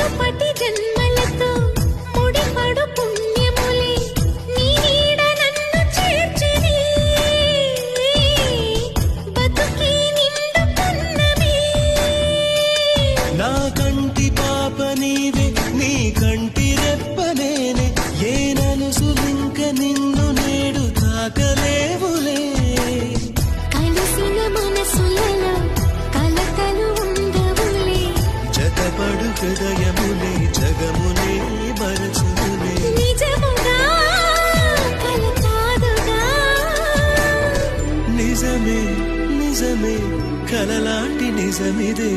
మునుపటి జన్మలతో ముడిపడు పుణ్యములే నీ నీడ నన్ను చేర్చిని బతుకి నిండు పున్నమే నా కంటి పాప నీవే నీ కంటి రెప్పనేనే ఏ నలుసులింక నిన్ను నేడు తాకలేవులే కలిసిన మనసులలో కలతలు ఉండవులే జతపడు హృదయములే జగమునే బరచులే నిజముగా కల కాదుగా నిజమే నిజమే కలలాంటి నిజమిదే